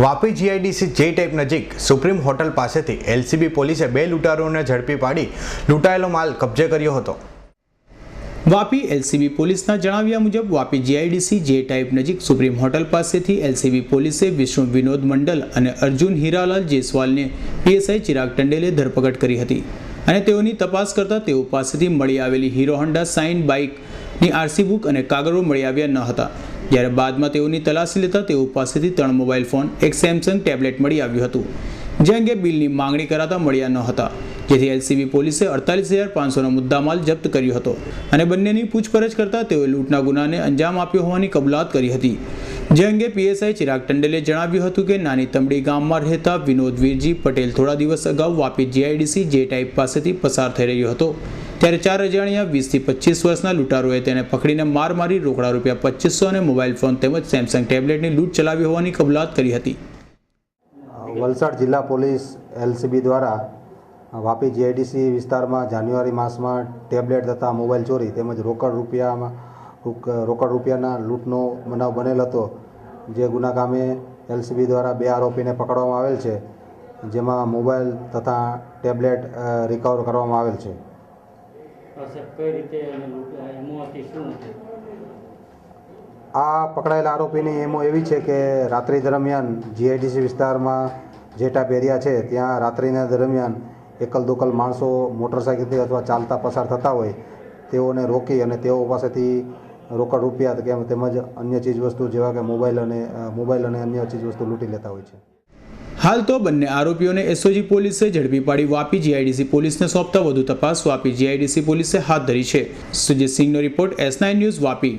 Vapi GIDC જે type નજીક supreme hotel પાસેથી એલસીબી પોલીસે 2 લૂંટારુઓને ઝડપી પાડી લૂંટાયેલો માલ કબજે કર્યો હતો। વાપી એલસીબી પોલીસના જણાવ્યા મુજબ વાપી જીઆઈડીસી જે ટાઈપ નજીક સુપ્રીમ હોટલ પાસેથી એલસીબી પોલીસે વિષ્ણુ વિનોદ મંડલ અને અર્જુન હીરાલાલ જયસ્વાલને પીએસઆઈ ચિરાગ ટંડેલે ધરપકડ કરી હતી અને તેઓની તપાસ કરતા તેઓ પાસેથી મળી આવેલી હીરો હોન્ડા સાઇન બાઇકની આરસી બુક અને કાગળો મળી આવ્યા ન હતા। જ્યારે બાદમાં તેઓની તલાશી લેતા તેઓ પાસેથી 3 મોબાઈલ ફોન, એક સેમસંગ ટેબ્લેટ મળી આવ્યું હતું, જે અંગે બિલની માંગણી કરાતા મળ્યા ન હતા, જેથી એલસીબી પોલીસે 48,500નો મુદ્દામાલ જપ્ત કર્યો હતો અને બંનેની પૂછપરછ કરતા તેઓએ લૂંટના ગુનાને અંજામ આપ્યો હોવાની કબૂલાત કરી હતી। જે અંગે પીએસઆઈ ચિરાગ ટંડેલે જણાવ્યું હતું કે નાની તમડી ગામમાં રહેતા વિનોદ વીરજી પટેલ થોડા દિવસ અગાઉ વાપી જીઆઈડીસી જે ટાઈપ પાસેથી પસાર થઈ રહ્યો હતો, ત્યારે 4 અજાણ્યા 20 થી 25 વર્ષના લૂંટારોએ તેને પકડીને માર મારી રોકડા ₹2500 અને મોબાઈલ ફોન તેમજ સેમસંગ ટેબ્લેટની લૂંટ ચલાવી હોવાની કબૂલાત કરી હતી। વલસાડ જિલ્લા પોલીસ એલસીબી દ્વારા વાપી જીઆઈડીસી વિસ્તારમાં જાન્યુઆરી માસમાં ટેબ્લેટ તથા મોબાઈલ ચોરી તેમજ રોકડ રૂપિયાના લૂંટનો બનાવ બનેલ હતો, જે ગુના કામે એલસીબી દ્વારા 2 આરોપીને પકડવામાં આવેલ છે, જેમાં મોબાઈલ તથા ટેબ્લેટ રિકવર કરવામાં આવેલ છે। આ પકડાયેલા આરોપીની એમો એવી છે કે રાત્રિ દરમિયાન જીઆઈડીસી વિસ્તારમાં જે ટાઈપ એરિયા છે ત્યાં રાત્રિના દરમિયાન એકલ દોકલ માણસો મોટરસાઇકલથી અથવા ચાલતા પસાર થતા હોય તેઓને રોકી અને તેઓ પાસેથી રોકડ રૂપિયા તેમજ અન્ય ચીજવસ્તુ જેવા કે મોબાઈલ અને અન્ય ચીજવસ્તુ લૂંટી લેતા હોય છે। હાલ તો બંને આરોપીઓને એસઓજી પોલીસે ઝડપી પાડી વાપી જીઆઈડીસી પોલીસને સોંપતા વધુ તપાસ વાપી જીઆઈડીસી પોલીસે હાથ ધરી છે। સુજીત સિંહનો રિપોર્ટ S9 ન્યૂઝ વાપી।